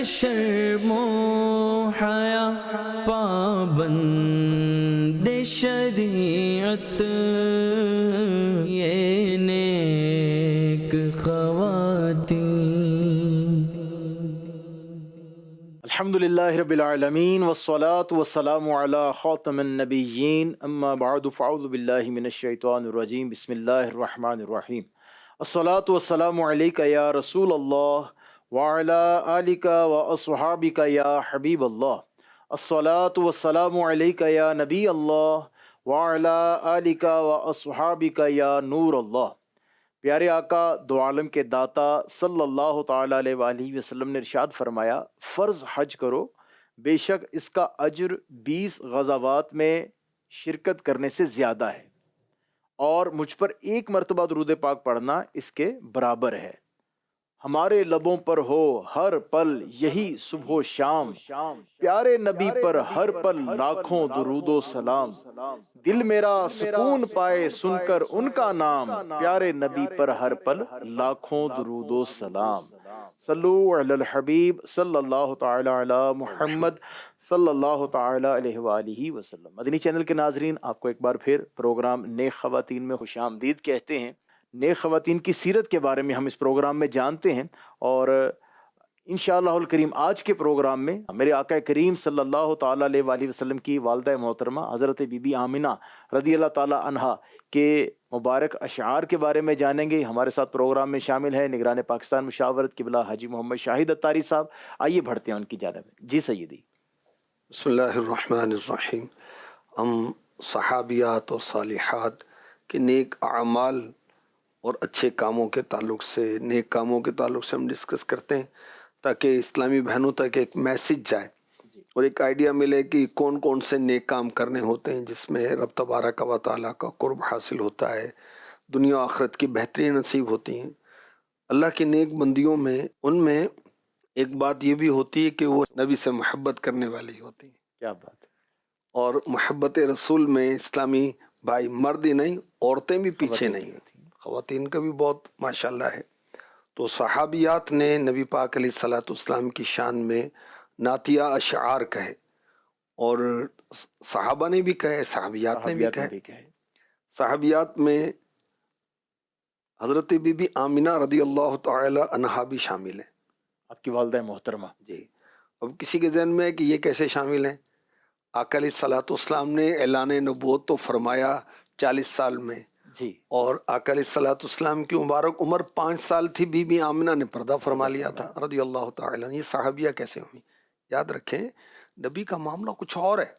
شرم و حیا پابند شریعت یہ نیک خواتین. الحمدللہ رب العالمین والصلاة والسلام علی خاتم النبیین اما بعد فاعوذ باللہ من الشیطان الرجیم بسم اللہ الرحمن الرحیم. الصلاة والسلام علیک یا رسول اللہ وعلی آلک واصحابک یا حبیب اللہ. الصلاة والسلام علیک یا نبی اللہ وعلی آلک واصحابک یا نور اللہ. پیارے آقا دو عالم کے داتا صلی اللہ تعالیٰ علیہ وآلہ وسلم نے ارشاد فرمایا، فرض حج کرو، بے شک اس کا اجر 20 غزوات میں شرکت کرنے سے زیادہ ہے، اور مجھ پر ایک مرتبہ درود پاک پڑھنا اس کے برابر ہے. ہمارے لبوں پر ہو ہر پل یہی صبح و شام، پیارے نبی پر ہر پل لاکھوں درود و سلام. دل میرا سکون پائے سن کر ان کا نام، پیارے نبی پر ہر پل لاکھوں درود و سلام. صلو علی الحبیب صلی اللہ تعالی علی محمد صلی اللہ تعالی علیہ وآلہ وسلم. مدنی چینل کے ناظرین، آپ کو ایک بار پھر پروگرام نیک خواتین میں خوش آمدید کہتے ہیں. نیک خواتین کی سیرت کے بارے میں ہم اس پروگرام میں جانتے ہیں، اور انشاءاللہ الکریم آج کے پروگرام میں میرے آقا کریم صلی اللہ تعالیٰ علیہ وآلہ وسلم کی والدہ محترمہ حضرت بی بی آمنہ رضی اللہ تعالیٰ عنہا کے مبارک اشعار کے بارے میں جانیں گے. ہمارے ساتھ پروگرام میں شامل ہیں نگران پاکستان مشاورت قبلہ حاجی محمد شاہد اتاری صاحب. آئیے بڑھتے ہیں ان کی جانب. جی سیدی. بسم اللہ الرحمن الرحیم. ہم صحابیات اور صالحات کے نیک اعمال اور اچھے کاموں کے تعلق سے، نیک کاموں کے تعلق سے ہم ڈسکس کرتے ہیں تاکہ اسلامی بہنوں تک ایک میسیج جائے اور ایک آئیڈیا ملے کہ کون کون سے نیک کام کرنے ہوتے ہیں جس میں رب تبارک و تعالیٰ کا قرب حاصل ہوتا ہے، دنیا و آخرت کی بہتری نصیب ہوتی ہیں. اللہ کی نیک بندیوں میں ان میں ایک بات یہ بھی ہوتی ہے کہ وہ نبی سے محبت کرنے والی ہوتی ہیں. کیا بات ہے. اور محبت رسول میں اسلامی بھائی مرد ہی نہیں، عورتیں بھی پیچھے نہیں ہوتی، خواتین کا بھی بہت ماشاءاللہ ہے. تو صحابیات نے نبی پاک علیہ الصلوۃ والسلام کی شان میں نعتیہ اشعار کہے، اور صحابہ نے بھی کہے، صحابیات نے بھی کہے. صحابیات میں حضرت بی بی آمنہ رضی اللہ تعالی عنہا بھی شامل ہیں، آپ کی والدہ محترمہ. جی. اب کسی کے ذہن میں ہے کہ یہ کیسے شامل ہیں؟ آقا علیہ الصلوۃ والسلام نے اعلان نبوت تو فرمایا 40 سال میں، جی. اور آقا علیہ الصلوۃ والسلام کی مبارک عمر 5 سال تھی. بی بی آمنہ نے پردہ فرما لیا تھا رضی اللہ تعالیٰ عنہ. یہ صحابیہ کیسے ہوئی؟ یاد رکھیں نبی کا معاملہ کچھ اور ہے.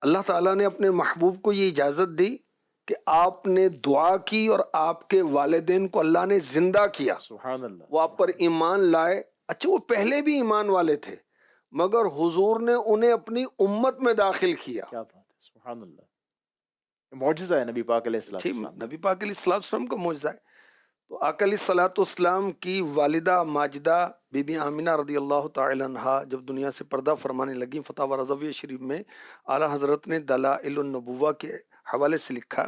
اللہ تعالیٰ نے اپنے محبوب کو یہ اجازت دی کہ آپ نے دعا کی اور آپ کے والدین کو اللہ نے زندہ کیا، سبحان اللہ. وہ آپ پر ایمان لائے. اچھا وہ پہلے بھی ایمان والے تھے مگر حضور نے انہیں اپنی امت میں داخل کیا. کیا بات ہے. سبحان اللہ. معجزہ ہے نبی پاک علیہ السلام. ٹھیک، نبی پاک علیہ السلام کا معجزہ ہے. تو آقا علیہ الصلوۃ والسلام کی والدہ ماجدہ بی بی آمنہ رضی اللہ تعالی عنہا جب دنیا سے پردہ فرمانے لگیں، فتاوی رضویہ شریف میں اعلیٰ حضرت نے دلائل النبوہ کے حوالے سے لکھا.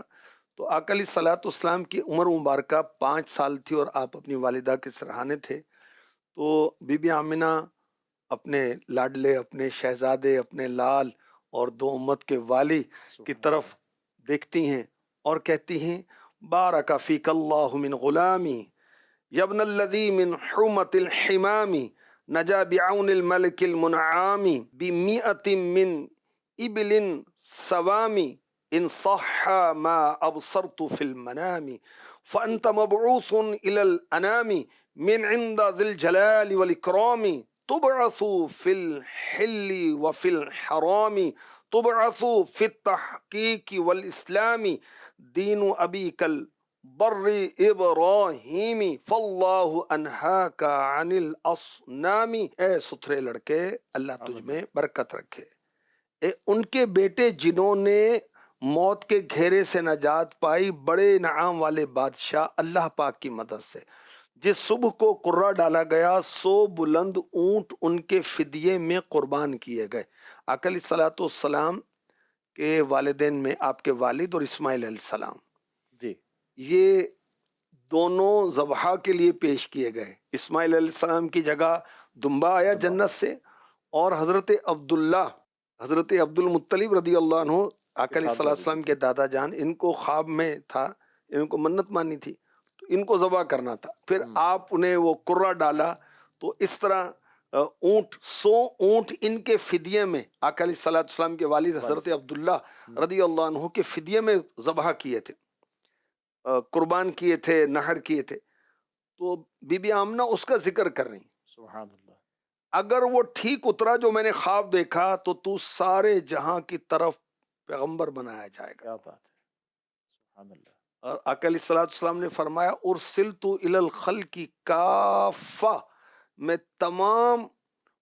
تو آقا علیہ الصلوۃ والسلام کی عمر مبارکہ 5 سال تھی اور آپ اپنی والدہ کے سرہانے تھے. تو بی بی آمنہ اپنے لاڈلے، اپنے شہزادے، اپنے لال اور 2 امت کے والی کی طرف دیکھتی ہیں اور کہتی ہیں بارک فیک اللہ من غلامی یبن الذی من حرمت الحمام نجا بعون الملک المنعام بمئۃ من ابل سوام ان صح ما ابصرت فی المنام فانت مبعوث الى الانام من عند ذی الجلال والاکرام تبعث فی الحل وفی الحرام تبعث فی التحقیق والاسلام دین ابیک البر ابراہیم فاللہ انہاک عن الاصنام. اے ستھرے لڑکے اللہ تجھ میں برکت رکھے. ان کے بیٹے جنہوں نے موت کے گھیرے سے نجات پائی، بڑے انعام والے بادشاہ اللہ پاک کی مدد سے، جس صبح کو قرہ ڈالا گیا 100 بلند اونٹ ان کے فدیے میں قربان کیے گئے. آقا علیہ الصلوۃ والسلام کے والدین میں آپ کے والد اور اسماعیل علیہ السلام، جی. یہ دونوں ذبح کے لیے پیش کیے گئے. اسماعیل علیہ السلام کی جگہ دمبا آیا جنت سے، اور حضرت عبد المطلب رضی اللہ عنہ آقا علیہ السلام کے دادا جان، ان کو خواب میں تھا، ان کو منت مانی تھی تو ان کو ذبح کرنا تھا. پھر آپ انہیں وہ قرہ ڈالا، تو اس طرح 100 اونٹ ان کے فدیے میں آقا علیہ السلام کے والد حضرت عبداللہ رضی اللہ عنہ کے فدیے میں ذبح کیے تھے، قربان کیے تھے، نحر کیے تھے. تو بی بی آمنہ اس کا ذکر کر رہی ہیں. سبحان اللہ. اگر وہ ٹھیک اترا جو میں نے خواب دیکھا تو سارے جہاں کی طرف پیغمبر بنایا جائے گا. کیا بات ہے. سبحان اللہ. اور آقا علیہ السلام نے فرمایا ارسلت الی الخلق کافہ، میں تمام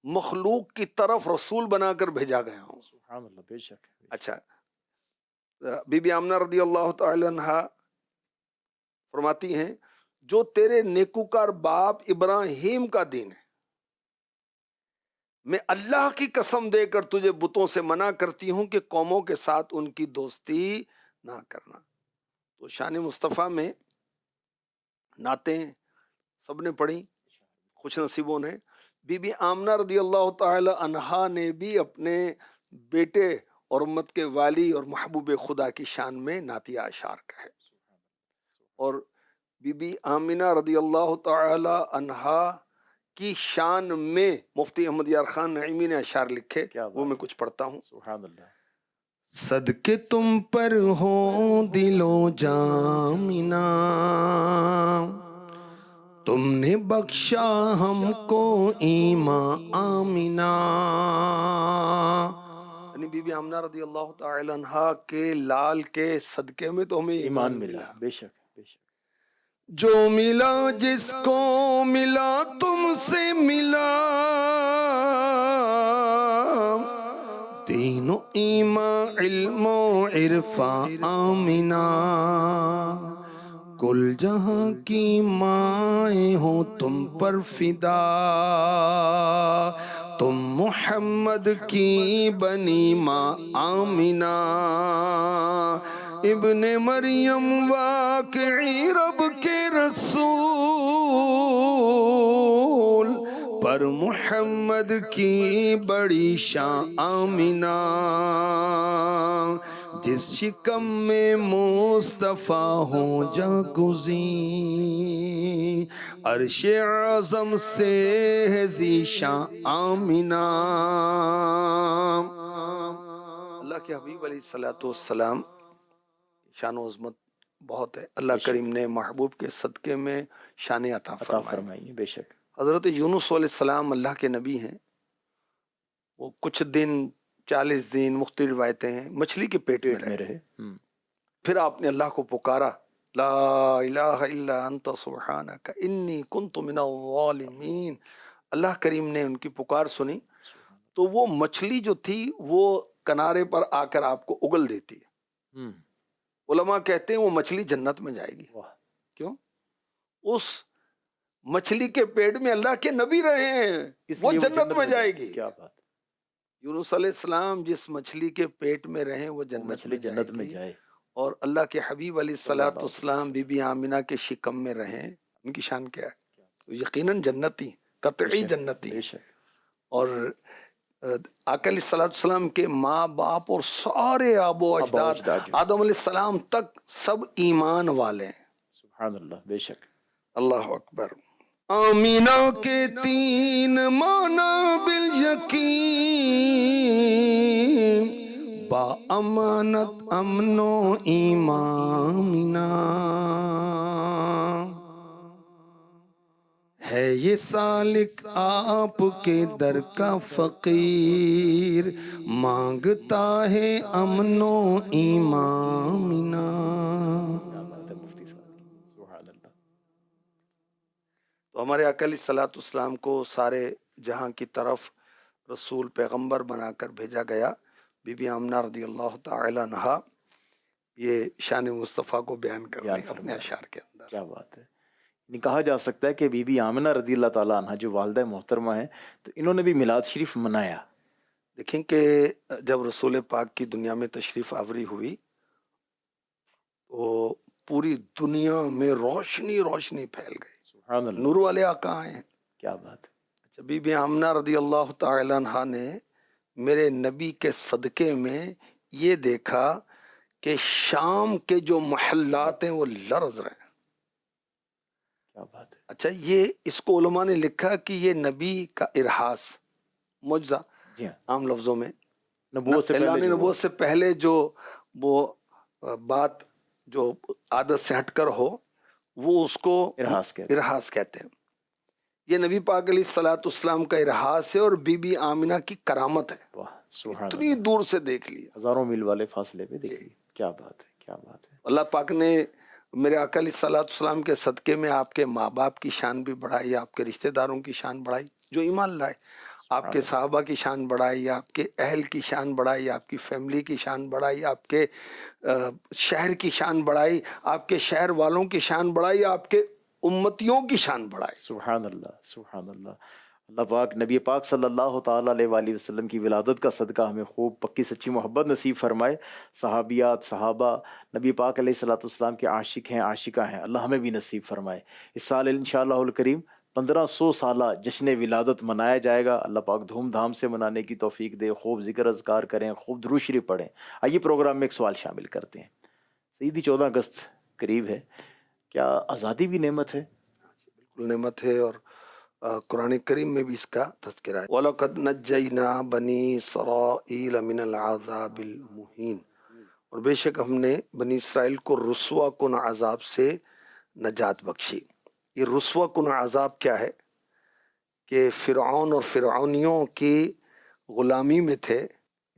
مخلوق کی طرف رسول بنا کر بھیجا گیا ہوں. سبحان اللہ. بے شک. اچھا، بی بی آمنہ رضی اللہ تعالی عنہا فرماتی ہیں جو تیرے نیکوکار باپ ابراہیم کا دین ہے، میں اللہ کی قسم دے کر تجھے بتوں سے منع کرتی ہوں کہ قوموں کے ساتھ ان کی دوستی نہ کرنا. تو شان مصطفیٰ میں نعتیں سب نے پڑھی، خوش نصیبوں نے. بی بی آمنہ رضی اللہ تعالی عنہا نے بھی اپنے بیٹے اور امت کے والی اور محبوب خدا کی شان میں نعتیہ اشعار کہے. اور بی بی آمنہ رضی اللہ تعالی عنہا کی شان میں مفتی احمد یار خان نعیمی نے اشعار لکھے، وہ میں کچھ پڑھتا ہوں. سبحان اللہ. صدقے تم پر ہو دل و جامنا، تم نے بخشا ہم کو ایمان آمنا. یعنی بی بی آمنہ رضی اللہ تعالی عنہا کے لال کے صدقے میں تو ہمیں ایمان ملا. بے شک. بے شک. جو ملا جس کو ملا تم سے ملا، دین و ایمان علم و عرفان آمنا. کل جہاں کی مائیں ہو تم پر فدا، تم محمد کی بنی ماں آمنہ. ابن مریم واقعی رب کے رسول، پر محمد کی بڑی شان آمنہ. جس شکم میں مصطفیٰ ہوں جاگزیں، عرش اعظم سے ہے ذیشان آمنہ. اللہ کے حبیب علیہ السلام شان و عظمت بہت ہے. اللہ کریم نے محبوب کے صدقے میں شان عطا فرمائی. بے شک. حضرت یونس علیہ السلام اللہ کے نبی ہیں. وہ کچھ دن 40 دن مختلف روایتیں ہیں مچھلی کے پیٹ میں رہے. پھر آپ نے اللہ کو پکارا، لا الہ الا انت سبحانک انی کنت من الظالمین. اللہ کریم نے ان کی پکار سنی تو وہ مچھلی جو تھی وہ کنارے پر آ کر آپ کو اگل دیتی ہے. علماء کہتے ہیں وہ مچھلی جنت میں جائے گی. کیوں؟ اس مچھلی کے پیٹ میں اللہ کے نبی رہے ہیں، وہ جنت میں جائے گی. کیا بات. یونس علیہ السلام جس مچھلی کے پیٹ میں رہیں وہ جنت میں جائے. اور اللہ کے حبیب علیہ السلام بی بی آمنہ کے شکم میں رہیں، ان کی شان کیا ہے؟ یقیناً جنتی، قطعی جنتی. اور آقا علیہ السلام کے ماں باپ اور سارے آب و اجداد آدم علیہ السلام تک سب ایمان والے ہیں. سبحان اللہ. بے شک. اللہ اکبر. آمینہ کے 3 معنی بالیقین، با امانت امن و ایمانہ. ہے یہ سالک آپ کے در کا فقیر، مانگتا ہے امن و ایمانہ. تو ہمارے آقا علیہ السلام کو سارے جہاں کی طرف رسول پیغمبر بنا کر بھیجا گیا. بی بی آمنہ رضی اللہ تعالی عنہا یہ شان مصطفیٰ کو بیان کر رہے ہیں اپنے اشعار کے اندر. کیا بات ہے. کہا جا سکتا ہے کہ بی بی آمنہ رضی اللہ تعالیٰ عنہ جو والدہ محترمہ ہیں تو انہوں نے بھی میلاد شریف منایا. دیکھیں کہ جب رسول پاک کی دنیا میں تشریف آوری ہوئی تو پوری دنیا میں روشنی روشنی پھیل گئی. سبحان اللہ. نور والے آقا آئے ہیں. کیا بات ہے. اچھا، بی بی آمنہ رضی اللہ تعالی عنہا نے میرے نبی کے صدقے میں یہ دیکھا کہ شام کے جو محلات ہیں وہ لرز رہے ہیں. کیا بات ہے. اچھا، یہ اس کو علماء نے لکھا کہ یہ نبی کا ارہاس، معجزہ جی ہاں. عام لفظوں میں. نبوت سے اعلان پہلے جو نبوت سے پہلے جو وہ بات جو عادت سے ہٹ کر ہو وہ اس کو ارہاس کہتے ہیں. ارہاس کہتے ہیں. یہ نبی پاک علیہ الصلوۃ والسلام کا ارہاس ہے اور بی بی آمنہ کی کرامت ہے. واہ سبحان اتنی اللہ. دور سے دیکھ لیا. ہزاروں میل والے فاصلے پہ دیکھیے. کیا بات ہے. کیا بات ہے. اللہ پاک نے میرے آقا علیہ الصلوۃ والسلام کے صدقے میں آپ کے ماں باپ کی شان بھی بڑھائی، آپ کے رشتہ داروں کی شان بڑھائی جو ایمان لائے، آپ کے صحابہ کی شان بڑھائی، آپ کے اہل کی شان بڑھائی، آپ کی فیملی کی شان بڑھائی، آپ کے شہر کی شان بڑھائی، آپ کے شہر والوں کی شان بڑھائی، آپ کے امتیوں کی شان بڑھائی. سبحان اللہ. سبحان اللہ. اللہ پاک نبی پاک صلی اللہ تعالیٰ علیہ وآلہ وسلم کی ولادت کا صدقہ ہمیں خوب پکی سچی محبت نصیب فرمائے. صحابیات صحابہ نبی پاک علیہ الصلوۃ والسلام کے عاشق ہیں عاشقہ ہیں، اللہ ہمیں بھی نصیب فرمائے. اس سال انشاءاللہ الکریم 1500 سالہ جشن ولادت منایا جائے گا. اللہ پاک دھوم دھام سے منانے کی توفیق دے. خوب ذکر اذکار کریں، خوب درود شریف پڑھیں. آئیے پروگرام میں ایک سوال شامل کرتے ہیں. سیدھی 14 اگست قریب ہے، کیا آزادی بھی نعمت ہے؟ بالکل نعمت ہے، اور قرآن کریم میں بھی اس کا تذکرہ ہے. وَلَقَدْ نَجَّيْنَا بَنِي إِسْرَائِيلَ مِنَ الْعَذَابِ الْمُهِينِ، اور بے شک ہم نے بنی اسرائیل کو رسوا کن عذاب سے نجات بخشی. یہ رسوا کن عذاب کیا ہے کہ فرعون اور فرعونیوں کی غلامی میں تھے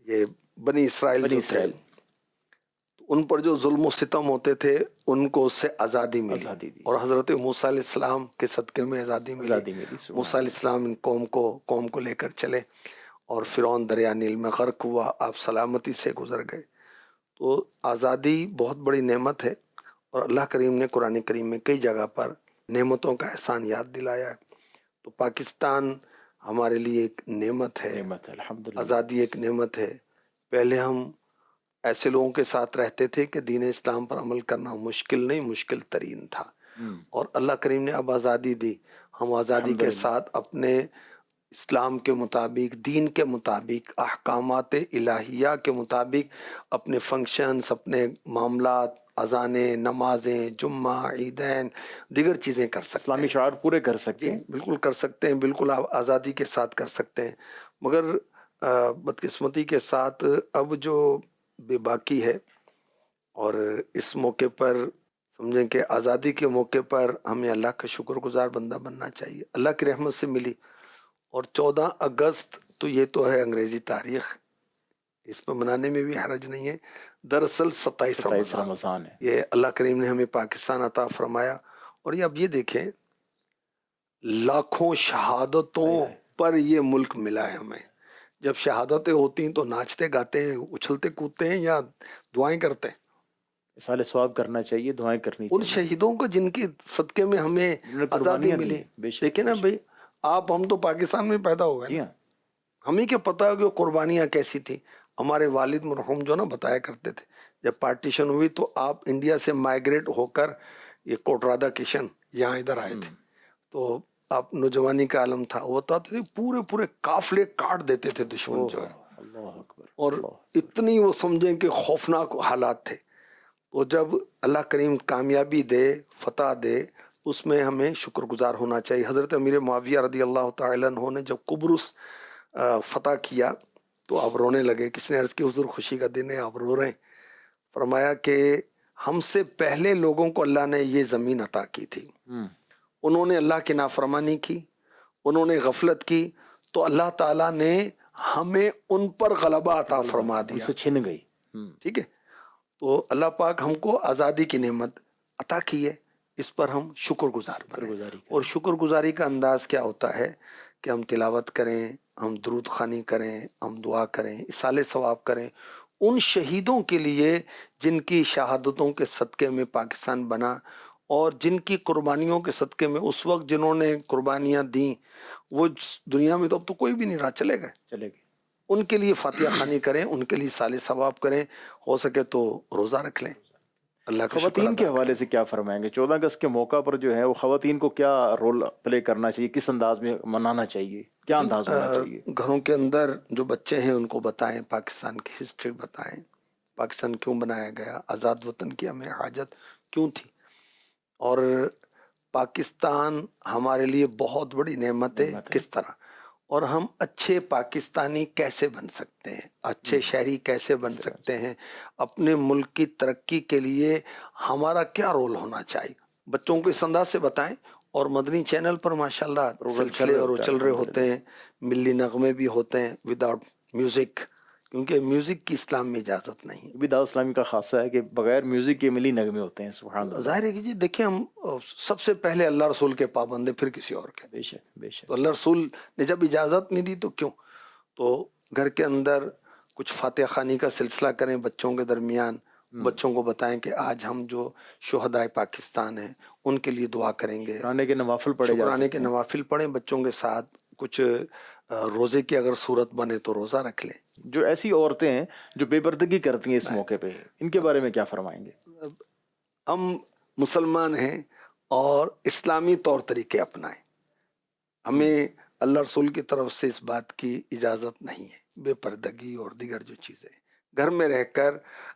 یہ بنی اسرائیل جو تھے، ان پر جو ظلم و ستم ہوتے تھے ان کو اس سے آزادی ملی، اور حضرت موسیٰ علیہ السلام کے صدقے میں آزادی ملی. موسیٰ علیہ السلام ان قوم کو لے کر چلے اور فرعون دریا نیل میں غرق ہوا، آپ سلامتی سے گزر گئے. تو آزادی بہت بڑی نعمت ہے، اور اللہ کریم نے قرآن کریم میں کئی جگہ پر نعمتوں کا احسان یاد دلایا ہے. تو پاکستان ہمارے لیے ایک نعمت ہے، الحمدللہ. آزادی ایک نعمت ہے. پہلے ہم ایسے لوگوں کے ساتھ رہتے تھے کہ دین اسلام پر عمل کرنا مشکل نہیں، مشکل ترین تھا، اور اللہ کریم نے اب آزادی دی. ہم آزادی کے ساتھ اپنے اسلام کے مطابق، دین کے مطابق، احکامات الہیہ کے مطابق اپنے فنکشنز، اپنے معاملات، اذانیں، نمازیں، جمعہ، عیدین، دیگر چیزیں کر سکتے ہیں. اسلامی شعائر پورے کر سکتے ہیں. بالکل کر سکتے ہیں، بالکل آپ آزادی کے ساتھ کر سکتے ہیں. مگر بدقسمتی کے ساتھ اب جو بے باکی ہے، اور اس موقع پر سمجھیں کہ آزادی کے موقع پر ہمیں اللہ کا شکر گزار بندہ بننا چاہیے. اللہ کی رحمت سے ملی. اور 14 اگست تو یہ تو ہے انگریزی تاریخ، اس پہ منانے میں بھی حرج نہیں ہے. دراصل 27 رمضان ہے. یہ اللہ کریم نے ہمیں پاکستان عطا فرمایا. اور یہ اب یہ دیکھیں، لاکھوں شہادتوں پر یہ ملک ملا ہے ہمیں. جب شہادتیں ہوتی ہیں تو ناچتے گاتے ہیں، اچھلتے کودتے ہیں، یا دعائیں کرتے ہیں؟ اصال ثواب کرنا چاہیے، دعائیں کرنی چاہیے. ان شہیدوں کو جن کی صدقے میں ہمیں آزادی ملی. دیکھیں نا بھائی، ہم تو پاکستان میں پیدا ہو گئے، ہمیں کیا پتا کہ قربانیاں کیسی تھی. ہمارے والد مرحوم جو نا بتایا کرتے تھے، جب پارٹیشن ہوئی تو آپ انڈیا سے مائیگریٹ ہو کر یہ کوٹ رادا کشن یہاں ادھر آئے تھے. تو آپ نوجوانی کا عالم تھا، وہ بتاتے تھے پورے قافلے کاٹ دیتے تھے دشمن جو ہے. اللہ اکبر. اور اتنی وہ سمجھیں کہ خوفناک حالات تھے. تو جب اللہ کریم کامیابی دے، فتح دے، اس میں ہمیں شکر گزار ہونا چاہیے. حضرت امیر معاویہ رضی اللہ تعالی عنہ نے جب قبرص فتح کیا تو آپ رونے لگے. کسی نے عرض کی حضور خوشی کا دن ہے، آپ رو رہے ہیں؟ فرمایا کہ ہم سے پہلے لوگوں کو اللہ نے یہ زمین عطا کی تھی، انہوں نے اللہ کی نافرمانی کی، انہوں نے غفلت کی، تو اللہ تعالیٰ نے ہمیں ان پر غلبہ عطا فرما دیا، ان سے چھن گئی. ٹھیک ہے. تو اللہ پاک ہم کو آزادی کی نعمت عطا کی ہے، اس پر ہم شکر گزار بنیں. اور شکر گزاری کا انداز کیا ہوتا ہے کہ ہم تلاوت کریں، ہم درود خوانی کریں، ہم دعا کریں، اصال ثواب کریں ان شہیدوں کے لیے جن کی شہادتوں کے صدقے میں پاکستان بنا، اور جن کی قربانیوں کے صدقے میں اس وقت جنہوں نے قربانیاں دیں وہ دنیا میں تو اب تو کوئی بھی نہیں رہا، چلے گئے. ان کے لیے فاتحہ خوانی کریں، ان کے لیے اصال ثواب کریں، ہو سکے تو روزہ رکھ لیں. اللہ کا شکر خواتین کے ادا حوالے سے کیا فرمائیں گے؟ 14 اگست کے موقع پر جو ہے وہ خواتین کو کیا رول پلے کرنا چاہیے، کس انداز میں منانا چاہیے، کیا انداز ہونا چاہیے؟ گھروں کے اندر جو بچے ہیں ان کو بتائیں، پاکستان کی ہسٹری بتائیں، پاکستان کیوں بنایا گیا، آزاد وطن کی ہمیں حاجت کیوں تھی، اور پاکستان ہمارے لیے بہت بڑی نعمت ہے کس طرح، اور ہم اچھے پاکستانی کیسے بن سکتے ہیں، اچھے شہری کیسے بن سکتے ہیں، اپنے ملک کی ترقی کے لیے ہمارا کیا رول ہونا چاہیے، بچوں کو اس انداز سے بتائیں۔ اور مدنی چینل پر ماشاءاللہ سلسلے اور چل رہے ہوتے ہیں، ملی نغمے بھی ہوتے ہیں وداؤٹ میوزک، کیونکہ میوزک کی اسلام میں اجازت نہیں ہے۔ بھی دعوت اسلامی کا خاصہ ہے کہ بغیر میوزک کے ملی نغمے ہوتے ہیں، سبحان اللہ۔ ظاہر ہے کہ جی دیکھیں، ہم سب سے پہلے اللہ رسول کے پابند ہیں، پھر کسی اور کے۔ بے شک بے شک۔ تو اللہ رسول نے جب اجازت نہیں دی تو کیوں؟ تو گھر کے اندر کچھ فاتحہ خوانی کا سلسلہ کریں بچوں کے درمیان، بچوں کو بتائیں کہ آج ہم جو شہدائے پاکستان ہیں ان کے لیے دعا کریں گے، شکرانے کے نوافل پڑھے جا شکرانے سکتے کے ہیں۔ نوافل پڑھیں بچوں کے ساتھ، کچھ روزے کی اگر صورت بنے تو روزہ رکھ لیں۔ جو ایسی عورتیں ہیں جو بے پردگی کرتی ہیں اس موقع پہ، ان کے بارے میں کیا فرمائیں گے؟ ہم مسلمان ہیں اور اسلامی طور طریقے اپنائیں، ہمیں اللہ رسول کی طرف سے اس بات کی اجازت نہیں ہے، بے پردگی اور دیگر جو چیزیں گھر میں رہ کر،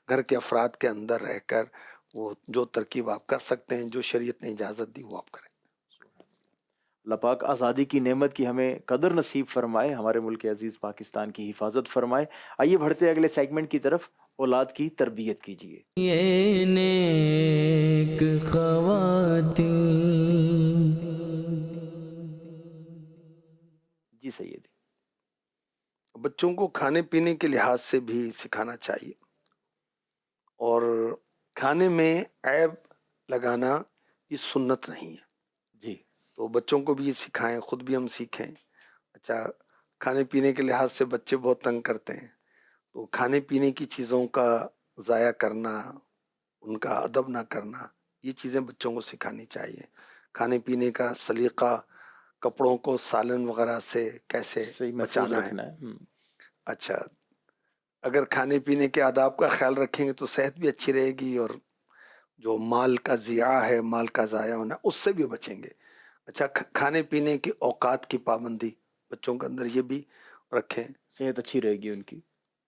گھر کے افراد کے اندر رہ کر وہ جو ترکیب آپ کر سکتے ہیں، جو شریعت نے اجازت دی وہ آپ کریں۔ اللہ پاک آزادی کی نعمت کی ہمیں قدر نصیب فرمائے، ہمارے ملک عزیز پاکستان کی حفاظت فرمائے۔ آئیے بڑھتے اگلے سیگمنٹ کی طرف، اولاد کی تربیت کیجیے۔ یہ نیک خواتین، جی سیدی۔ بچوں کو کھانے پینے کے لحاظ سے بھی سکھانا چاہیے، اور کھانے میں عیب لگانا یہ سنت نہیں ہے، جی تو بچوں کو بھی یہ سکھائیں، خود بھی ہم سیکھیں۔ اچھا، کھانے پینے کے لحاظ سے بچے بہت تنگ کرتے ہیں، تو کھانے پینے کی چیزوں کا ضائع کرنا، ان کا ادب نہ کرنا، یہ چیزیں بچوں کو سکھانی چاہیے۔ کھانے پینے کا سلیقہ، کپڑوں کو سالن وغیرہ سے کیسے صحیح محفوظ بچانا ہے۔ رکھنا ہے۔ اچھا، اگر کھانے پینے کے آداب کا خیال رکھیں گے تو صحت بھی اچھی رہے گی، اور جو مال کا ضیاع ہے، مال کا ضائع ہونا، اس سے بھی بچیں گے۔ اچھا، کھانے پینے کی اوقات کی پابندی بچوں کے اندر یہ بھی رکھیں، صحت اچھی رہے گی ان کی۔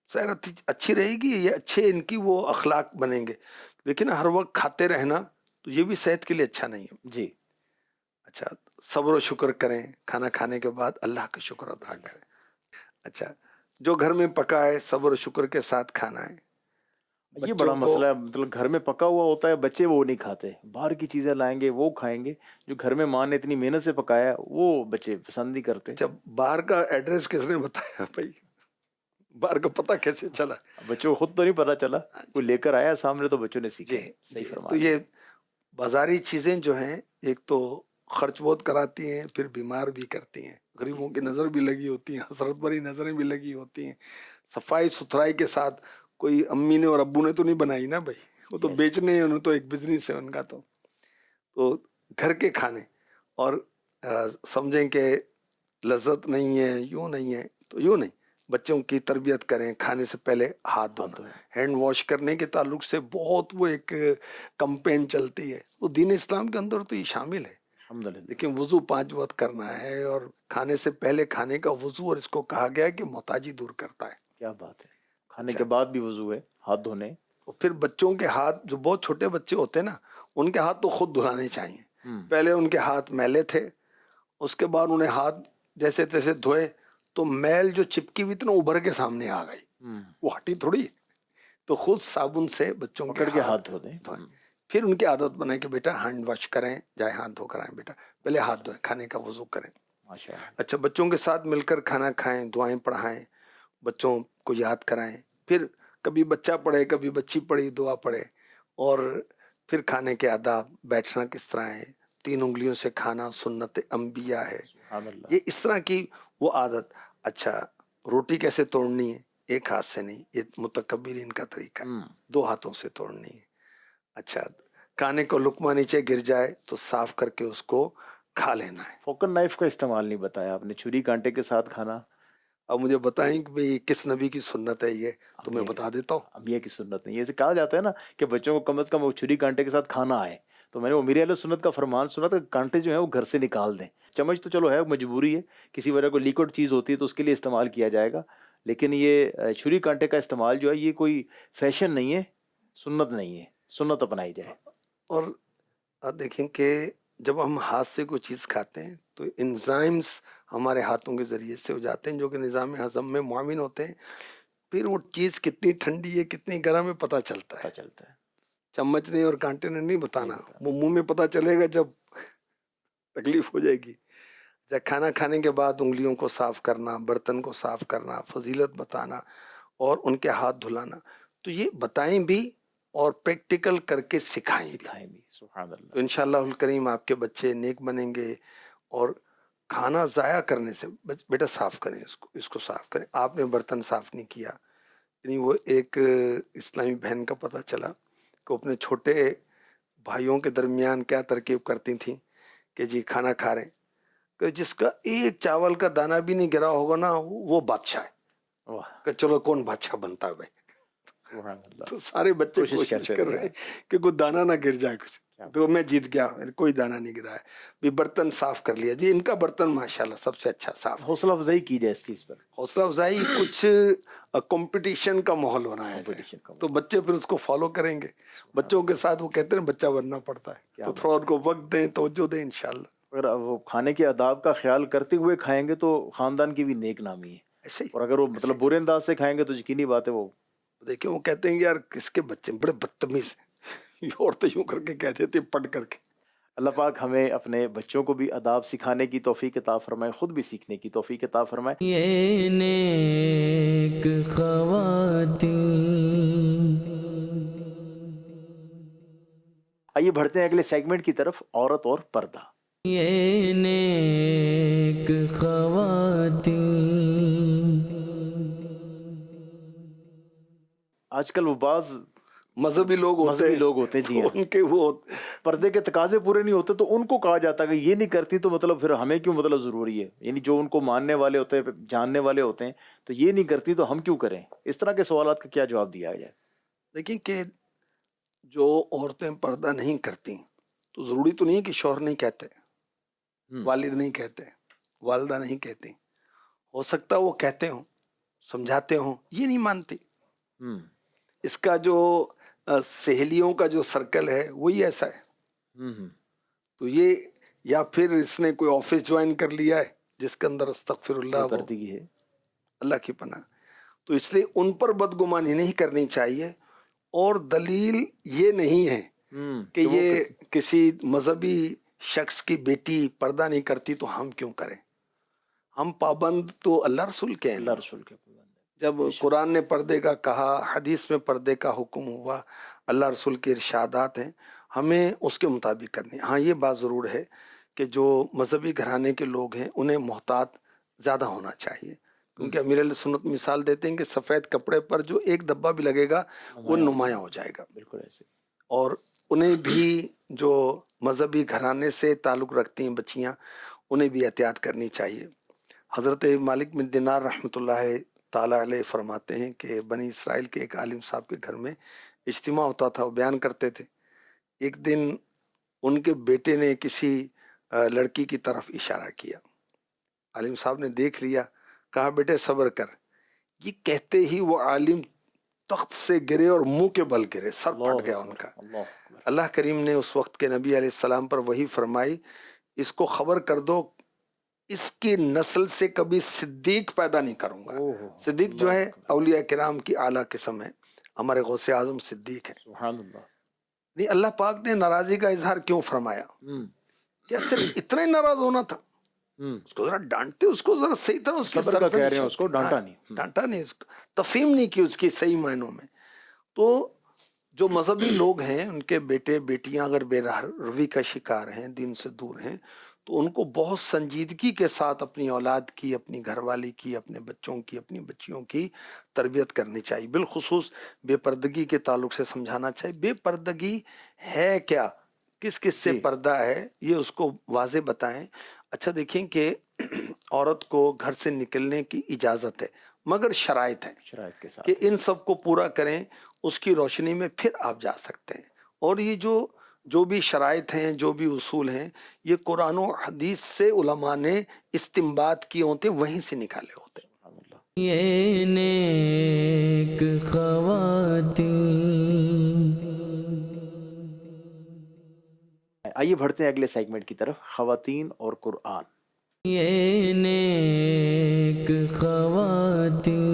صحت اچھی رہے گی، یہ اچھے ان کی وہ اخلاق بنیں گے۔ لیکن ہر وقت کھاتے رہنا تو یہ بھی صحت کے لیے اچھا نہیں ہے۔ جی اچھا، صبر و شکر کریں، کھانا کھانے کے بعد اللہ کا شکر ادا کریں۔ اچھا، جو گھر میں پکا ہے صبر و شکر کے ساتھ کھانا ہے۔ یہ بڑا مسئلہ ہے، مطلب گھر میں پکا ہوا ہوتا ہے، بچے وہ نہیں کھاتے، باہر کی چیزیں لائیں گے وہ کھائیں گے، جو گھر میں ماں نے اتنی محنت سے پکایا وہ بچے پسند نہیں کرتے۔ جب باہر کا ایڈریس کس نے بتایا بھائی، باہر کا پتہ کیسے چلا؟ بچوں کو خود تو نہیں پتا چلا، کوئی لے کر آیا سامنے تو بچوں نے سیکھا۔ صحیح تو فرمایا۔ یہ بازاری چیزیں جو ہیں ایک تو خرچ بہت کراتی ہیں، پھر بیمار بھی کرتی ہیں، غریبوں کی نظر بھی لگی ہوتی ہیں، حسرت بھری نظریں بھی لگی ہوتی ہیں۔ صفائی ستھرائی کے ساتھ کوئی امی نے اور ابو نے تو نہیں بنائی نا بھائی، وہ تو بیچنے ہیں، انہوں تو ایک بزنس ہے ان کا۔ تو گھر کے کھانے، اور سمجھیں کہ لذت نہیں ہے، یوں نہیں ہے تو یوں نہیں، بچوں کی تربیت کریں۔ کھانے سے پہلے ہاتھ دھونا، ہینڈ واش کرنے کے تعلق سے بہت وہ ایک کمپین چلتی ہے، وہ دین اسلام کے اندر تو یہ شامل ہے۔ الحمدللہ۔ لیکن وضو 5 وقت کرنا ہے، اور کھانے سے پہلے کھانے کا وضو، اور اس کو کہا گیا ہے کہ محتاجی دور کرتا ہے۔ کیا بات ہے، کھانے کے بعد بھی وضو ہے، ہاتھ دھونے۔ اور پھر بچوں کے ہاتھ، جو بہت چھوٹے بچے ہوتے ہیں نا، ان کے ہاتھ تو خود دھلانے چاہیے۔ پہلے ان کے ہاتھ میلے تھے، اس کے بعد انہیں ہاتھ جیسے تیسے دھوئے تو میل جو چپکی ہوئی تھی نا ابھر کے سامنے آ گئی، وہ ہٹی تھوڑی، تو خود صابن سے بچوں کے ہاتھ دھو دیں۔ پھر ان کی عادت بنائے کہ بیٹا ہینڈ واش کریں، جائے ہاتھ دھو کر آئیں، بیٹا پہلے ہاتھ دھوئیں، کھانے کا وضو کریں۔ ماشاءاللہ۔ اچھا، بچوں کے ساتھ مل کر کھانا کھائیں، دعائیں پڑھائیں، بچوں کو یاد کرائیں، پھر کبھی بچہ پڑھے کبھی بچی پڑھی، دعا پڑھے، اور پھر کھانے کے آداب، بیٹھنا کس طرح ہے، 3 انگلیوں سے کھانا سنت انبیاء ہے، سبحان اللہ۔ یہ اس طرح کی وہ عادت۔ اچھا، روٹی کیسے توڑنی ہے، ایک ہاتھ سے نہیں، یہ متکبرین کا طریقہ ہے، 2 ہاتھوں سے توڑنی ہے۔ اچھا، کھانے کو لقمہ نیچے گر جائے تو صاف کر کے اس کو کھا لینا ہے۔ فوکن نائف کا استعمال نہیں بتایا آپ نے، چھری کانٹے کے ساتھ کھانا۔ اب مجھے بتائیں کہ بھئی کس نبی کی سنت ہے یہ، تو میں بتا دیتا ہوں. انبیاء کی سنت نہیں. ایسے کہا جاتا ہے نا کہ بچوں کو کم از کم وہ چھری کانٹے کے ساتھ کھانا آئے. تو میں نے امیر اہل سنت کا فرمان سنا تھا کہ کانٹے جو ہیں وہ گھر سے نکال دیں. چمچ تو چلو ہے مجبوری ہے، کسی وجہ کو لیکوڈ چیز ہوتی ہے تو اس کے لیے استعمال کیا جائے گا، لیکن یہ چھری کانٹے کا استعمال جو ہے یہ کوئی فیشن نہیں ہے، سنت نہیں ہے، سنت اپنائی جائے. اور آپ دیکھیں کہ جب ہم ہاتھ سے کوئی چیز کھاتے ہیں تو انزائمز ہمارے ہاتھوں کے ذریعے سے ہو جاتے ہیں جو کہ نظام ہضم میں معاون ہوتے ہیں. پھر وہ چیز کتنی ٹھنڈی ہے کتنی گرم ہے پتہ چلتا ہے. پتہ چلتا ہے. چمچ نے اور کانٹے نے نہیں بتانا، وہ منہ میں پتہ چلے گا جب تکلیف ہو جائے گی. جب کھانا کھانے کے بعد انگلیوں کو صاف کرنا، برتن کو صاف کرنا، فضیلت بتانا اور ان کے ہاتھ دھلانا، تو یہ بتائیں بھی اور پریکٹیکل کر کے سکھائیں بھی. سبحان اللہ. تو انشاءاللہ الکریم آپ کے بچے نیک بنیں گے. اور کھانا ضائع کرنے سے بیٹا صاف کریں، اس کو صاف کریں. آپ نے برتن صاف نہیں کیا، یعنی وہ ایک اسلامی بہن کا پتہ چلا کہ وہ اپنے چھوٹے بھائیوں کے درمیان کیا ترکیب کرتی تھیں کہ جی کھانا کھا رہے ہیں کہ جس کا ایک چاول کا دانہ بھی نہیں گرا ہوگا نا وہ بادشاہ ہے. واہ کہ چلو کون بادشاہ بنتا ہے بھائی. سبحان اللہ. تو سارے بچے کوشش کر رہے ہیں کہ کوئی دانہ نہ گر جائے کچھ. تو میں جیت گیا، کوئی دانہ نہیں گرا ہے. بھی برتن صاف کر لیا جی، ان کا برتن ماشاءاللہ سب سے اچھا صاف. حوصلہ افزائی کی جائے اس چیز پر. حوصلہ افزائی کچھ کمپٹیشن کا ماحول ہو رہا ہے Competition کا تو بچے پھر اس کو فالو کریں گے. بچوں کے ساتھ وہ کہتے ہیں بچہ بننا پڑتا ہے، تو تھوڑا ان کو وقت دیں، توجہ دیں انشاءاللہ. اگر وہ کھانے کے آداب کا خیال کرتے ہوئے کھائیں گے تو خاندان کی بھی نیک نامی ہے. ایسے ہی اور اگر وہ مطلب برے انداز سے کھائیں گے تو یقینی بات ہے وہ دیکھیں وہ کہتے ہیں کہ یار کس کے بچے بڑے بدتمیز ہیں. عورتیں یوں کر کے کہتے تھے پڑھ کر کے. اللہ پاک ہمیں اپنے بچوں کو بھی آداب سکھانے کی توفیق عطا فرمائے، خود بھی سیکھنے کی توفیق عطا فرمائے. یہ نیک خواتین. آئیے بڑھتے ہیں اگلے سیگمنٹ کی طرف، عورت اور پردہ. یہ نیک خواتین. آج کل وہ بعض مذہبی لوگ ہوتے ہیں جی ہاں، ان کے وہ پردے کے تقاضے پورے نہیں ہوتے تو ان کو کہا جاتا ہے کہ یہ نہیں کرتی تو مطلب پھر ہمیں کیوں مطلب ضروری ہے. یعنی جو ان کو ماننے والے ہوتے ہیں، جاننے والے ہوتے ہیں، تو یہ نہیں کرتی تو ہم کیوں کریں. اس طرح کے سوالات کا کیا جواب دیا جائے؟ دیکھیں کہ جو عورتیں پردہ نہیں کرتی تو ضروری تو نہیں ہے کہ شوہر نہیں کہتے، والد نہیں کہتے، والدہ نہیں کہتی. ہو سکتا وہ کہتے ہوں، سمجھاتے ہوں، یہ نہیں مانتی. اس کا جو سہیلیوں کا جو سرکل ہے وہی ایسا ہے. تو یہ یا پھر اس نے کوئی آفس جوائن کر لیا ہے جس کے اندر استغفر اللہ پردگی ہے. اللہ کی پناہ. تو اس لیے ان پر بدگمانی نہیں کرنی چاہیے. اور دلیل یہ نہیں ہے کہ یہ کسی مذہبی شخص کی بیٹی پردہ نہیں کرتی تو ہم کیوں کریں. ہم پابند تو اللہ رسول کے ہیں. اللہ رسول کے پابند. جب قرآن نے پردے کا کہا، حدیث میں پردے کا حکم ہوا، اللہ رسول کے ارشادات ہیں، ہمیں اس کے مطابق کرنی. ہاں یہ بات ضرور ہے کہ جو مذہبی گھرانے کے لوگ ہیں انہیں محتاط زیادہ ہونا چاہیے، کیونکہ امیر علیہ سنت مثال دیتے ہیں کہ سفید کپڑے پر جو ایک دبا بھی لگے گا وہ نمایاں ہو جائے گا. بالکل ایسے. اور انہیں بھی جو مذہبی گھرانے سے تعلق رکھتی ہیں بچیاں، انہیں بھی احتیاط کرنی چاہیے. حضرت مالک بن دینار رحمۃ اللہ تعالیٰ علیہ فرماتے ہیں کہ بنی اسرائیل کے ایک عالم صاحب کے گھر میں اجتماع ہوتا تھا، وہ بیان کرتے تھے. ایک دن ان کے بیٹے نے کسی لڑکی کی طرف اشارہ کیا. عالم صاحب نے دیکھ لیا، کہا بیٹے صبر کر. یہ کہتے ہی وہ عالم تخت سے گرے اور منہ کے بل گرے، سر پھٹ گیا ان کا. اللہ کریم نے اس وقت کے نبی علیہ السلام پر وہی فرمائی، اس کو خبر کر دو اس کی نسل سے کبھی صدیق پیدا نہیں کروں گا. صدیق جو ہے اولیاء کرام کی اعلیٰ قسم ہے، ہمارے غوث اعظم صدیق ہے. سبحان اللہ. نہیں اللہ پاک نے ناراضی کا اظہار کیوں فرمایا؟ کیا صرف اتنا ہی ناراض ہونا تھا؟ اس کو ذرا ڈانٹتے، اس کو ذرا صحیح طرح اس کی صبر کا کہہ رہے ہیں، اس کو ڈانٹا نہیں، ڈانٹا نہیں، اس کو تفہیم نہیں کی اس کی صحیح معنوں میں. تو جو مذہبی لوگ ہیں ان کے بیٹے بیٹیاں اگر بے روی کا شکار ہیں، دین سے دور ہیں، تو ان کو بہت سنجیدگی کے ساتھ اپنی اولاد کی، اپنی گھر والی کی، اپنے بچوں کی، اپنی بچیوں کی تربیت کرنی چاہیے. بالخصوص بے پردگی کے تعلق سے سمجھانا چاہیے. بے پردگی ہے کیا، کس کس سے پردہ ہے، یہ اس کو واضح بتائیں. اچھا دیکھیں کہ عورت کو گھر سے نکلنے کی اجازت ہے مگر شرائط ہیں شرائط کے ساتھ کہ ان سب کو پورا کریں، اس کی روشنی میں پھر آپ جا سکتے ہیں۔ اور یہ جو بھی شرائط ہیں، جو بھی اصول ہیں، یہ قرآن و حدیث سے علماء نے استنباط کیے ہوتے ہیں، وہیں سے نکالے ہوتے ہیں۔ سبحان اللہ۔ یہ نیک خواتین، آئیے بڑھتے ہیں اگلے سیگمنٹ کی طرف، خواتین اور قرآن۔ یہ نیک خواتین،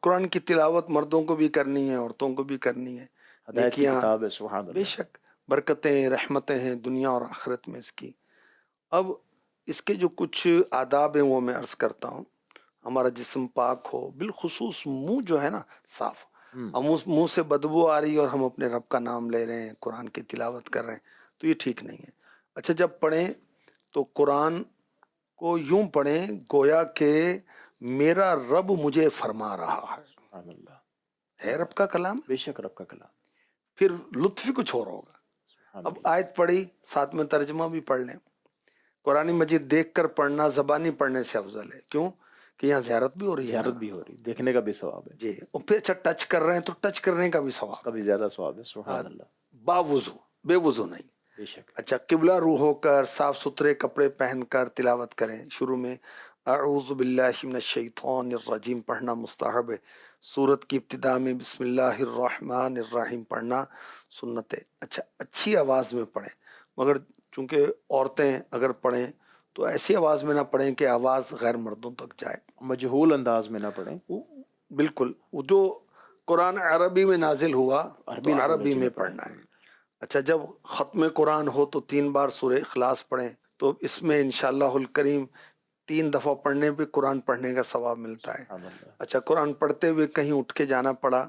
قرآن کی تلاوت مردوں کو بھی کرنی ہے، عورتوں کو بھی کرنی ہے۔ ہدایت کی نیکیاں کتاب ہے، سبحان بے اللہ۔ شک برکتیں رحمتیں ہیں دنیا اور آخرت میں اس کی۔ اب اس کے جو کچھ آداب ہیں وہ میں عرض کرتا ہوں۔ ہمارا جسم پاک ہو، بالخصوص منہ جو ہے نا صاف، ہم اس منہ سے بدبو آ رہی ہے اور ہم اپنے رب کا نام لے رہے ہیں، قرآن کی تلاوت کر رہے ہیں، تو یہ ٹھیک نہیں ہے۔ اچھا جب پڑھیں تو قرآن کو یوں پڑھیں گویا کہ میرا رب مجھے فرما رہا ہے۔ سبحان اللہ، ہے رب کا کلام، بے شک رب کا کلام۔ پھر لطف ہی کچھ اور ہوگا۔ سبحان اب اللہ۔ آیت پڑھی، ساتھ میں ترجمہ بھی پڑھ لیں۔ قرآن مجید دیکھ کر پڑھنا زبانی پڑھنے سے افضل ہے، کیوں کہ یہاں زیارت بھی ہو رہی ہے نا۔ زیارت بھی ہو رہی، دیکھنے کا بھی ثواب ہے، جی، اور پھر اچھا ٹچ کر رہے ہیں تو ٹچ کرنے کا بھی ثواب، کا بھی زیادہ ثواب ہے، سبحان اللہ، باوضو، بے وضو نہیں۔ بے شک۔ اچھا قبلہ رو ہو کر صاف ستھرے کپڑے پہن کر تلاوت کریں۔ شروع میں اعوذ باللہ من الشیطان الرجیم پڑھنا مستحب ہے۔ سورت کی ابتدا میں بسم اللہ الرحمن الرحیم پڑھنا سنت ہے۔ اچھا اچھی آواز میں پڑھیں، مگر چونکہ عورتیں اگر پڑھیں تو ایسی آواز میں نہ پڑھیں کہ آواز غیر مردوں تک جائے۔ مجہول انداز میں نہ پڑھیں، بالکل، وہ جو قرآن عربی میں نازل ہوا عربی تو عربی لینگویج میں میں پڑھنا ہے۔ اچھا جب ختم قرآن ہو تو 3 بار سورہ اخلاص پڑھیں، تو اس میں انشاءاللہ الکریم 3 دفعہ پڑھنے پہ قرآن پڑھنے کا ثواب ملتا ہے۔ سبحان اللہ۔ اچھا قرآن پڑھتے ہوئے کہیں اٹھ کے جانا پڑا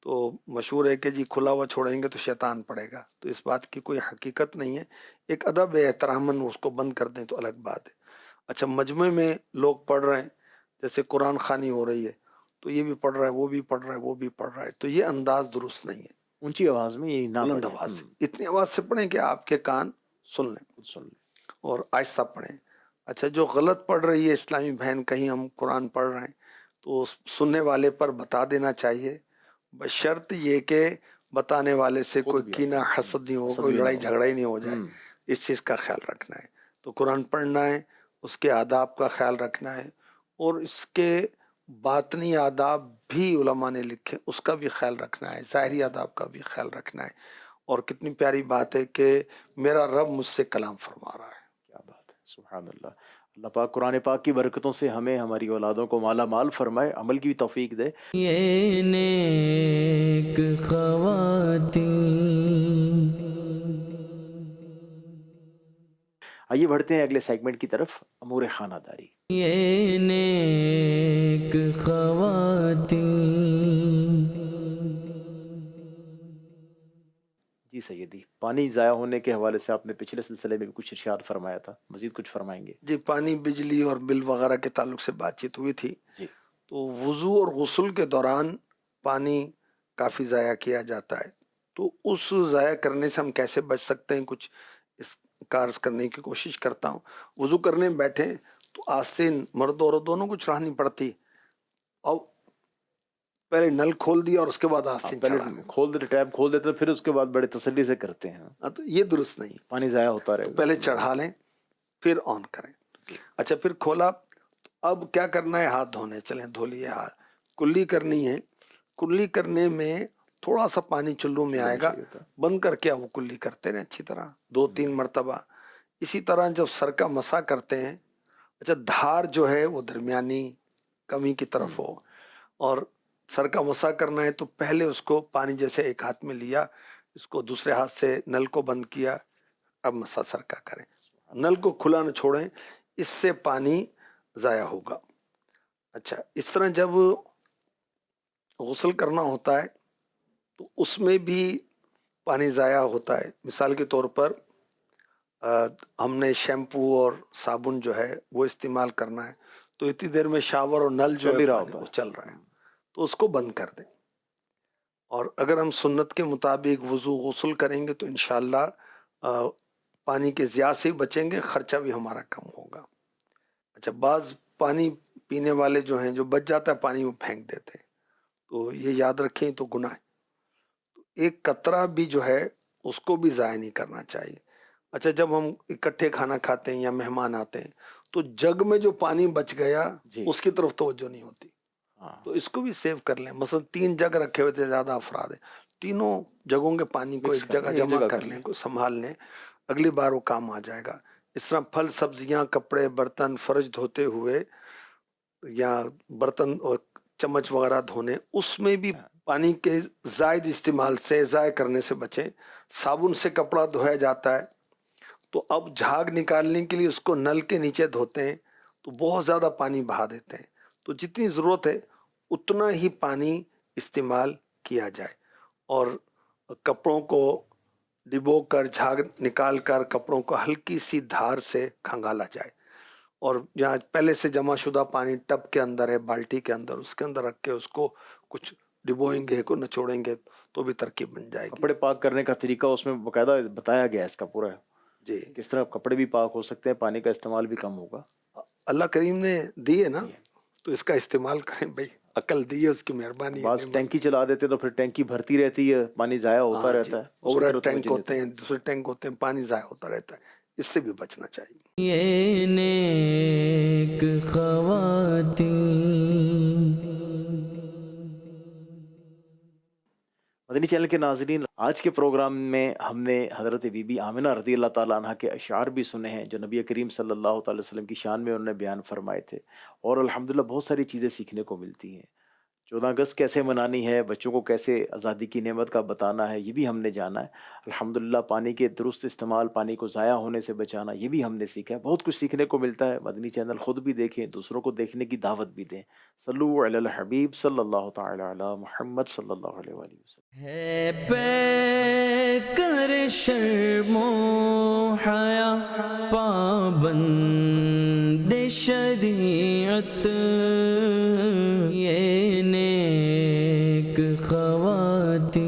تو مشہور ہے کہ جی کھلا ہوا چھوڑیں گے تو شیطان پڑے گا، تو اس بات کی کوئی حقیقت نہیں ہے، ایک ادب ہے، احتراماً اس کو بند کر دیں تو الگ بات ہے۔ اچھا مجمع میں لوگ پڑھ رہے ہیں، جیسے قرآن خوانی ہو رہی ہے تو یہ بھی پڑھ رہا ہے، وہ بھی پڑھ رہا ہے، وہ بھی پڑھ رہا ہے، تو یہ انداز درست نہیں ہے۔ اونچی آواز میں یہی نہ بلند پڑھیں، آواز سے، اتنی آواز سے پڑھیں کہ آپ کے کان سن لیں، خود سن لیں۔ اور آہستہ پڑھیں۔ اچھا جو غلط پڑھ رہی ہے اسلامی بہن، کہیں ہم قرآن پڑھ رہے ہیں تو اس سننے والے پر بتا دینا چاہیے، بشرط یہ کہ بتانے والے سے خود کوئی بھی کینہ آتا ہے، حسد نہیں ہو، حسد کوئی بھی نہ لڑائی ہو۔ جھگڑا ہی نہیں ہو جائے، اس چیز کا خیال رکھنا ہے۔ تو قرآن پڑھنا ہے، اس کے آداب کا خیال رکھنا ہے، اور اس کے باطنی آداب بھی علماء نے لکھے، اس کا بھی خیال رکھنا ہے، ظاہری آداب کا بھی خیال رکھنا ہے۔ اور کتنی پیاری بات ہے کہ میرا رب مجھ سے کلام فرما رہا ہے۔ کیا بات ہے، سبحان اللہ۔ اللہ پاک قرآن پاک کی برکتوں سے ہمیں، ہماری اولادوں کو مالا مال فرمائے، عمل کی بھی توفیق دے۔ یہ نیک خواتین، آئیے بڑھتے ہیں اگلے سیگمنٹ کی طرف، امور خانہ داری۔ یہ نیک خواتین، جی سیدی، پانی ضائع ہونے کے حوالے سے آپ نے پچھلے سلسلے میں بھی کچھ ارشاد فرمایا تھا، مزید کچھ فرمائیں گے؟ جی پانی، بجلی اور بل وغیرہ کے تعلق سے بات چیت ہوئی تھی۔ جی، تو وضو اور غسل کے دوران پانی کافی ضائع کیا جاتا ہے، تو اس ضائع کرنے سے ہم کیسے بچ سکتے ہیں، کچھ اس کارز کرنے کی کوشش کرتا ہوں۔ وضو کرنے بیٹھے تو آستین مرد اور دونوں کو چڑھانی پڑتی، اور پہلے نل کھول دیا اور اس کے بعد آستین پہلے چڑھا، کھول دیتے، ٹیپ کھول دیتے، پھر اس کے بعد بڑے تسلی سے کرتے ہیں، تو یہ درست نہیں۔ پانی ضائع ہوتا رہے تو گا۔ پہلے چڑھا لیں پھر آن کریں۔ اچھا پھر کھولا، اب کیا کرنا ہے، ہاتھ دھونے، چلیں دھو لیے ہاتھ۔ کلی کرنی ہے، کلی کرنے میں تھوڑا سا پانی چلو میں آئے گا، بند کر کے وہ کلی کرتے رہیں اچھی طرح 2-3 مرتبہ۔ اسی طرح جب سر کا مسح کرتے ہیں، اچھا دھار جو ہے وہ درمیانی کمی کی طرف ہو، اور سر کا مسح کرنا ہے تو پہلے اس کو پانی جیسے ایک ہاتھ میں لیا، اس کو دوسرے ہاتھ سے نل کو بند کیا، اب مسح سر کا کریں، نل کو کھلا نہ چھوڑیں، اس سے پانی ضائع ہوگا۔ اچھا اس طرح جب غسل کرنا ہوتا ہے تو اس میں بھی پانی ضائع ہوتا ہے۔ مثال کے طور پر ہم نے شیمپو اور صابن جو ہے وہ استعمال کرنا ہے، تو اتنی دیر میں شاور اور نل جو چل ہے ہی رہا پانی ہوتا وہ ہے، چل رہا ہے، تو اس کو بند کر دیں۔ اور اگر ہم سنت کے مطابق وضو غسل کریں گے تو انشاءاللہ پانی کے ضیاع سے بھی بچیں گے، خرچہ بھی ہمارا کم ہوگا۔ اچھا، بعض پانی پینے والے جو ہیں، جو بچ جاتا ہے پانی وہ پھینک دیتے ہیں، تو یہ یاد رکھیں تو گناہ ہے۔ تو ایک قطرہ بھی جو ہے اس کو بھی ضائع نہیں کرنا چاہیے۔ اچھا، جب ہم اکٹھے کھانا کھاتے ہیں یا مہمان آتے ہیں تو جگ میں جو پانی بچ گیا جی اس کی طرف توجہ نہیں ہوتی، ہاں تو اس کو بھی سیو کر لیں۔ مثلا 3 جگ رکھے ہوئے تھے، زیادہ افراد ہیں، تینوں جگہوں کے پانی کو Mix ایک کر جگہ لیں، ایک جمع جگہ کر کر لیں، لیں۔ کو سنبھال لیں، اگلی بار وہ کام آ جائے گا۔ اس طرح پھل سبزیاں، کپڑے، برتن، فرش دھوتے ہوئے یا برتن اور چمچ وغیرہ دھونے، اس میں بھی پانی کے زائد استعمال سے، ضائع کرنے سے بچیں۔ صابن سے کپڑا دھویا جاتا ہے تو اب جھاگ نکالنے کے لیے اس کو نل کے نیچے دھوتے ہیں تو بہت زیادہ پانی بہا دیتے ہیں، تو جتنی ضرورت ہے اتنا ہی پانی استعمال کیا جائے، اور کپڑوں کو ڈبو کر، جھاگ نکال کر کپڑوں کو ہلکی سی دھار سے کھنگالا جائے، اور جہاں پہلے سے جمع شدہ پانی ٹب کے اندر ہے، بالٹی کے اندر، اس کے اندر رکھ کے اس کو کچھ ڈبوئیں گے، کو نچوڑیں گے تو بھی ترکیب بن جائے گی۔ کپڑے پاک کرنے کا طریقہ اس میں باقاعدہ بتایا گیا ہے، اس کا پورا جی، کس طرح کپڑے بھی پاک ہو سکتے ہیں، پانی کا استعمال بھی کم ہوگا۔ اللہ کریم نے دی ہے نا، تو اس کا استعمال کریں بھائی، عقل دی ہے، اس کی مہربانی ہے، بعض نعمت۔ ٹینکی چلا دیتے تو پھر ٹینکی بھرتی رہتی ہے، پانی ضائع ہوتا ہاں جی، رہتا ہے، اس کی اوور طرف ہیڈ ٹینک توجہ نہیں ہوتے ہیں، دوسرے ٹینک ہوتے ہیں، پانی ضائع ہوتا رہتا ہے، اس سے بھی بچنا چاہیے۔ یہ نیک خواتین، مدنی چینل کے ناظرین، آج کے پروگرام میں ہم نے حضرت بی بی آمنہ رضی اللہ تعالیٰ عنہ کے اشعار بھی سنے ہیں جو نبی کریم صلی اللہ تعالی وسلم کی شان میں انہوں نے بیان فرمائے تھے، اور الحمدللہ بہت ساری چیزیں سیکھنے کو ملتی ہیں۔ 14 اگست کیسے منانی ہے، بچوں کو کیسے آزادی کی نعمت کا بتانا ہے، یہ بھی ہم نے جانا ہے۔ الحمدللہ پانی کے درست استعمال، پانی کو ضائع ہونے سے بچانا، یہ بھی ہم نے سیکھا ہے۔ بہت کچھ سیکھنے کو ملتا ہے۔ مدنی چینل خود بھی دیکھیں، دوسروں کو دیکھنے کی دعوت بھی دیں۔ صلو علی الحبیب صلی اللہ تعالی علی محمد صلی اللہ علیہ وآلہ وسلم۔ ہے پے کر شرم و حیا، پابند شریعت، یہ نیک خواتین۔